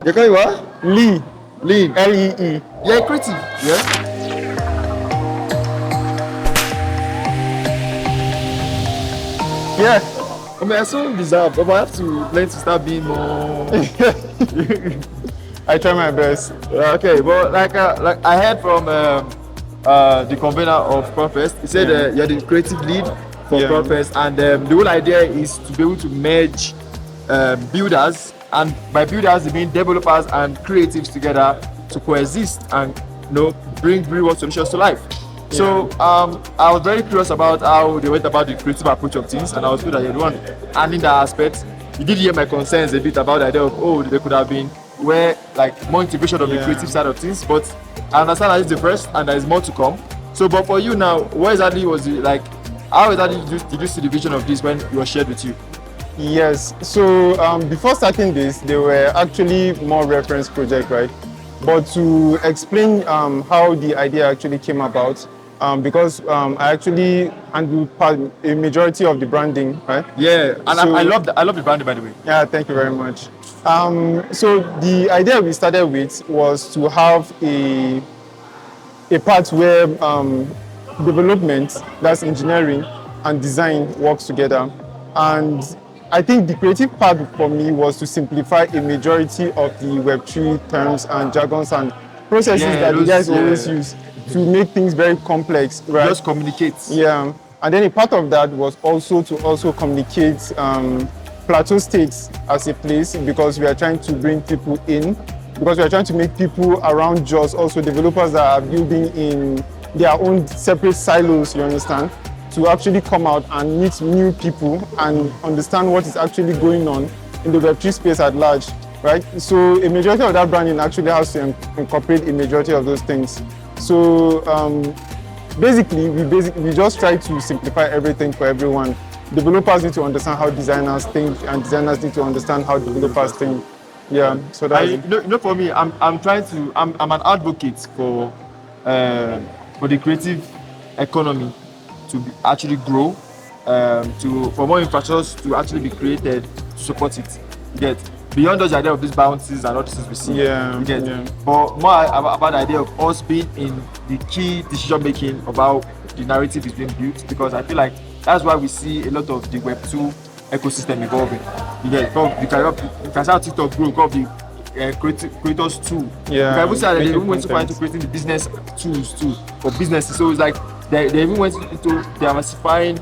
You call it what? Lee. Lean. Lee. Yeah, creative. Yeah. Yeah. I mean, I so deserve, but I have to learn to start being more. I try my best. Okay, but like I heard from the convener of ProdFest, he said Yeah. you're the creative lead for Yeah. ProdFest, and the whole idea is to be able to merge builders, and by builders, they mean developers and creatives together to coexist and bring real world solutions to life. So I was very curious about how they went about the creative approach of things, and I was good that you're the one handling that aspect. You did hear my concerns a bit about the idea of there could have been where like more integration of the creative side of things, but I understand that it's the first and there is more to come. So, but for you now, what exactly was it like? How exactly did you see the vision of this when it was shared with you? Yes. So before starting this, they were actually more reference project, right? But to explain how the idea actually came about, because I actually handled a majority of the branding, right? Yeah, and So- I love the branding, by the way. Yeah, thank you very much. So the idea we started with was to have a part where development, that's engineering, and design works together. And I think the creative part for me was to simplify a majority of the Web3 terms and jargons and processes that the guys always use to make things very complex, right? Just communicate. Yeah, and then a part of that was also to communicate Plateau State as a place, because we are trying to bring people in, because we are trying to make people around Jos, also developers that are building in their own separate silos, you understand, to actually come out and meet new people and understand what is actually going on in the Web3 space at large, right? So a majority of that branding actually has to incorporate a majority of those things. So basically, we just try to simplify everything for everyone. Developers need to understand how designers think, and designers need to understand how developers think. Yeah, so that's it. For me, I'm an advocate for the creative economy to actually grow, for more infrastructures to actually be created to support it. You get beyond those idea of these bounces and all these things we see. Yeah, you get. yeah. But more about the idea of us being in the key decision making about the narrative is being built, because I feel like that's why we see a lot of the Web2 ecosystem evolving. You get. You can see how TikTok grew, because of the creators too. Yeah, You can even say that they even went so far content. into creating the business tools too for businesses. So it's like they even went into diversifying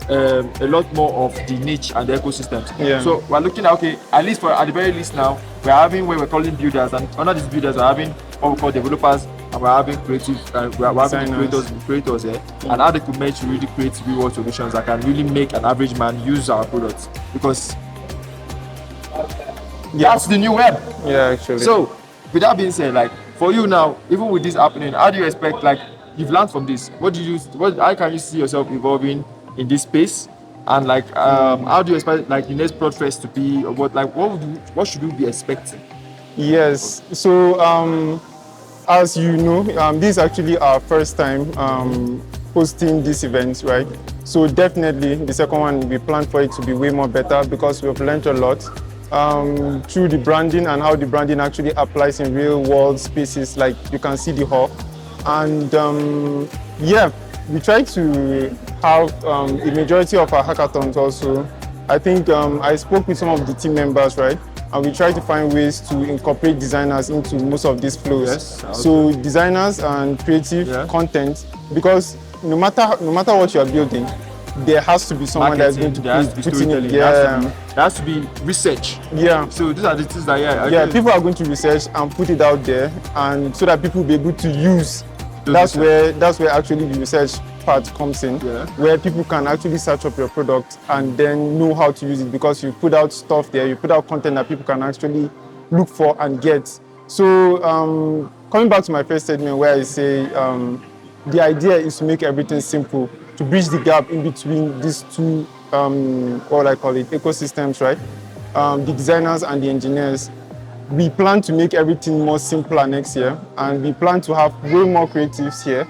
a lot more of the niche and the ecosystems. Yeah. So we're looking at, okay, at the very least now, we're having where we're calling builders, and under these builders we're having what we call developers, and we're having creative, we're having creators here, and how they could make to really create real world solutions that can really make an average man use our products, because that's the new web. Yeah, actually. So, with that being said, like for you now, even with this happening, how do you expect, like you've learned from this? How can you see yourself evolving in this space? And like, how do you expect like the next ProdFest to be? Or what should we be expecting? Yes. So as you know, this is actually our first time hosting this event, right? So definitely the second one, we plan for it to be way more better, because we've learned a lot through the branding and how the branding actually applies in real world spaces, like you can see the hall. And yeah, we try to have a majority of our hackathons also. I think I spoke with some of the team members, right? And we try to find ways to incorporate designers into most of these flows. Yes, so designers and creative content, because no matter what you are building, there has to be someone that's going to put in it. There has to be research. Yeah. So these are the things that people are going to research and put it out there, and so that people will be able to use. That's where actually the research part comes in, where people can actually search up your product and then know how to use it, because you put out stuff there, you put out content that people can actually look for and get. So coming back to my first statement, where I say the idea is to make everything simple, to bridge the gap in between these two, what I call it, ecosystems, right? The designers and the engineers. We plan to make everything more simpler next year, and we plan to have way more creatives here.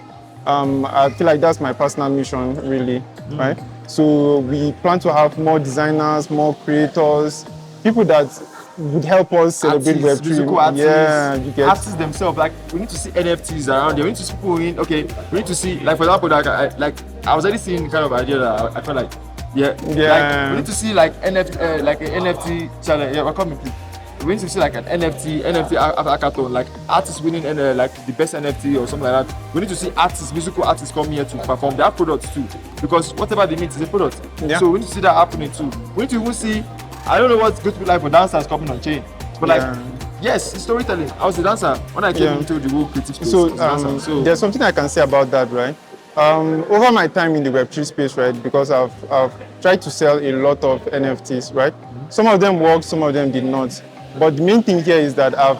I feel like that's my personal mission, really, right? So we plan to have more designers, more creators, people that would help us celebrate artists, Web3. musical artists, Yeah, you get. artists themselves. Like we need to see NFTs around there. We need to see people in. Okay, we need to see, like for example, I was already seeing kind of idea that I felt like, yeah, like we need to see like NFT, like an NFT challenge. Yeah, welcome please. We need to see like an NFT hackathon, like artists winning and like the best NFT or something like that. We need to see artists, musical artists come here to perform their products too, because whatever they mean is a product. Yeah. So we need to see that happening too. We need to even see. I don't know what's going to be like for dancers coming on chain, but like, yes, it's storytelling. I was a dancer when I came into the whole creative space. So, So there's something I can say about that, right? Over my time in the Web3 space, right, because I've tried to sell a lot of NFTs, right? Some of them worked, some of them did not. But the main thing here is that I've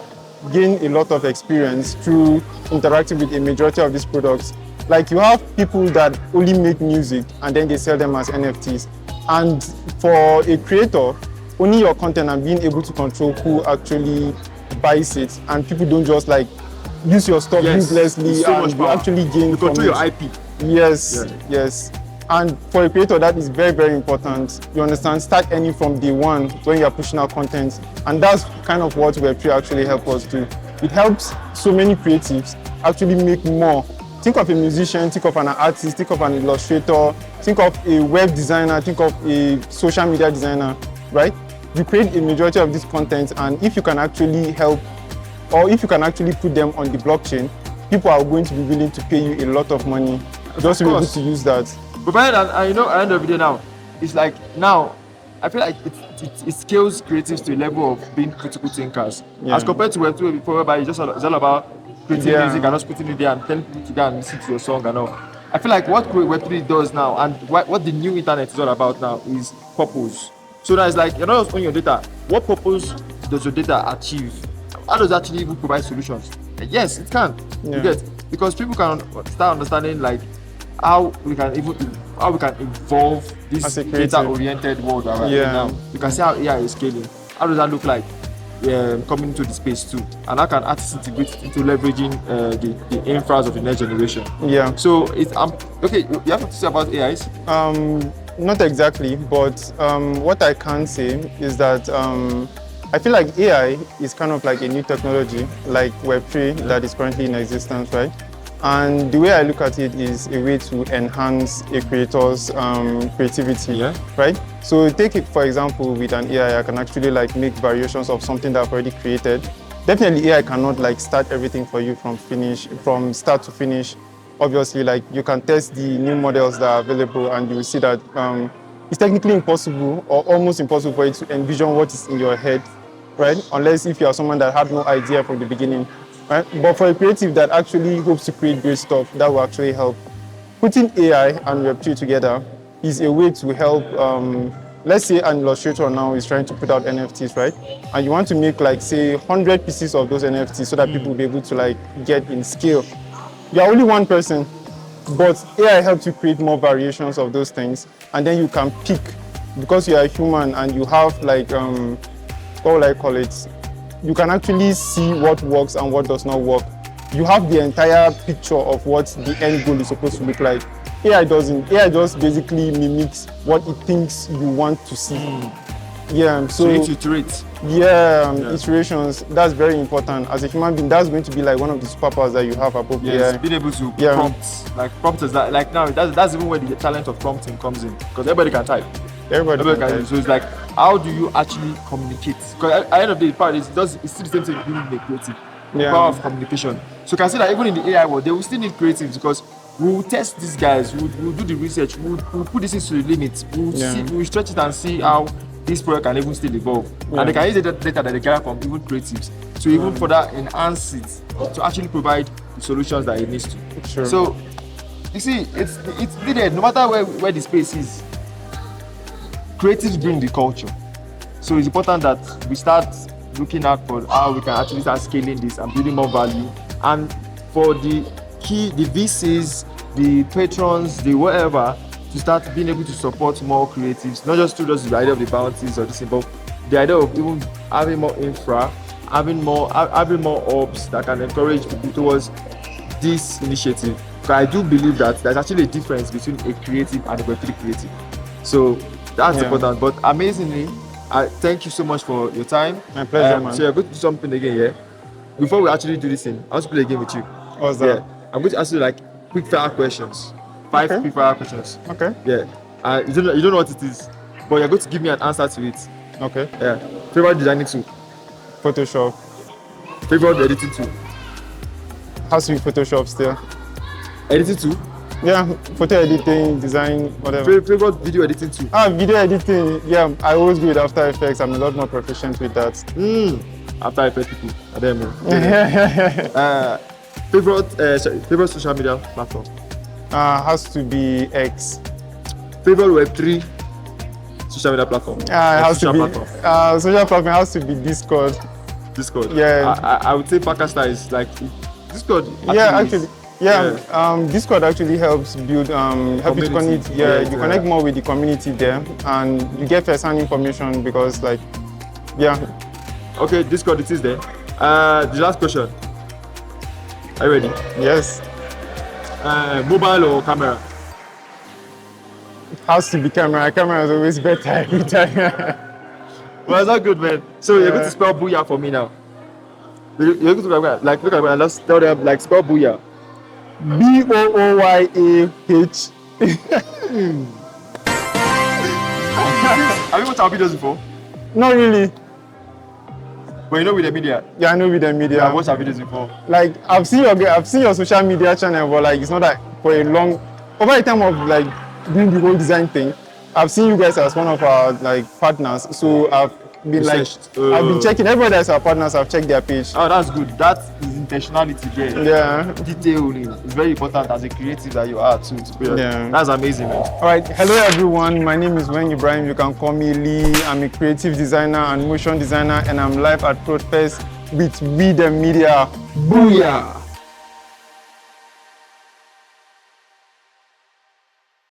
gained a lot of experience through interacting with a majority of these products. Like you have people that only make music and then they sell them as NFTs. And for a creator, owning your content and being able to control who actually buys it, and people don't just like use your stuff uselessly, so and you actually gain from control it. your IP. Yes, yes. And for a creator, that is very, very important. You understand? Start earning from day one when you are pushing out content. And that's kind of what Web3 actually helps us do. It helps so many creatives actually make more. Think of a musician, think of an artist, think of an illustrator, think of a web designer, think of a social media designer, right? You create a majority of this content, and if you can actually help, or if you can actually put them on the blockchain, people are going to be willing to pay you a lot of money just to be able to use that. But by then, I know at the end of the day now, it's like now, I feel like it scales creatives to a level of being critical thinkers. As compared to Web2 before, whereby it's all about creating music and just putting it there and telling people to go and listen to your song and all. I feel like what Web3 does now and what the new internet is all about now is purpose. So now it's like, you're not just on your data. What purpose does your data achieve? How does it actually even provide solutions? Yes, it can. You get, because people can start understanding like how we can evolve this data-oriented world around now. You can see how AI is scaling. How does that look like coming into the space too? And how can artists integrate into leveraging the infras of the next generation? Yeah. So it's okay. You have to say about AIs. Not exactly, but what I can say is that I feel like AI is kind of like a new technology, like Web3 that is currently in existence, right? And the way I look at it is a way to enhance a creator's creativity, right? So take it, for example, with an AI, I can actually like make variations of something that I've already created. Definitely AI cannot like start everything for you from start to finish. Obviously, like you can test the new models that are available and you will see that it's technically impossible or almost impossible for you to envision what is in your head, right? Unless if you are someone that had no idea from the beginning. Right? But for a creative that actually hopes to create great stuff, that will actually help. Putting AI and Web3 together is a way to help, let's say an illustrator now is trying to put out NFTs, right? And you want to make like, say, 100 pieces of those NFTs so that people will be able to like get in scale. You're only one person, but AI helps you create more variations of those things. And then you can pick, because you are a human and you have like, what will I call it? You can actually see what works and what does not work. You have the entire picture of what the end goal is supposed to look like. AI doesn't. AI just basically mimics what it thinks you want to see. Yeah, so you need to iterate. Iterations, that's very important. As a human being, that's going to be like one of the superpowers that you have above AI. Being able to prompt, like prompters that, like now, that's even where the talent of prompting comes in, because everybody can type. Everybody can. So it's like, how do you actually communicate? Because at the end of the day, part it's still the same thing being the creative. The power of communication. So you can see that even in the AI world, they will still need creatives, because we will test these guys, we will do the research, we will put this into the limits, we will stretch it and see how this product can even still evolve. And they can use the data that they gather from even creatives to even further enhance it to actually provide the solutions that it needs to. Sure. So you see, it's needed no matter where the space is. Creatives bring the culture. So it's important that we start looking at for how we can actually start scaling this and building more value. And for the VCs, the patrons, the whatever, to start being able to support more creatives, not just through just the idea of the bounties or this, but the idea of even having more infra, having more ops that can encourage people towards this initiative. Because I do believe that there's actually a difference between a creative and a Web3 creative. So that's important. But amazingly, I thank you so much for your time. My pleasure, man. So you're going to do something again, yeah? Before we actually do this thing, I want to play a game with you. What's that? Yeah. I'm going to ask you like quick fire questions. 5 Okay. quick fire questions. Okay. Yeah. You don't know what it is, but you're going to give me an answer to it. Okay. Yeah. Favorite designing tool? Photoshop. Favorite editing tool? Has to be Photoshop still. Editing tool? Yeah, photo editing, design, whatever. Favorite video editing tool? Video editing. Yeah, I always do with After Effects. I'm a lot more proficient with that. After Effects people. I don't know. Favorite social media platform? Has to be X. Favorite Web3 social media platform? It has to be platform? social platform has to be Discord. Discord. Yeah. I would say Pakistan is like Discord. Discord actually helps build help you to connect. You connect more with the community there, and you get first-hand information because Okay, Discord it is there. The last question. Are you ready? Yes. Mobile or camera? Has to be camera. Camera is always better every time. Well, it's not good, man. So you're going to spell booyah for me now. You're going to look at me and let's tell them like spell booyah. BOOYAH. Have you watched our videos before? Not really. But you know with the media. Yeah, I know with the media. I've watched our videos before. Like I've seen your social media channel, but like it's not that for a long over the time of like doing the whole design thing. I've seen you guys as one of our like partners, so I've been I've been checking everybody that's our partners. I've checked their page. Oh, that's good. That is intentionality there. Yeah. Detailing. It's very important as a creative that you are too. That's amazing, man. All right. Hello, everyone. My name is Wen Ibrahim. You can call me Lee. I'm a creative designer and motion designer, and I'm live at ProdFest with We The Media. Booyah!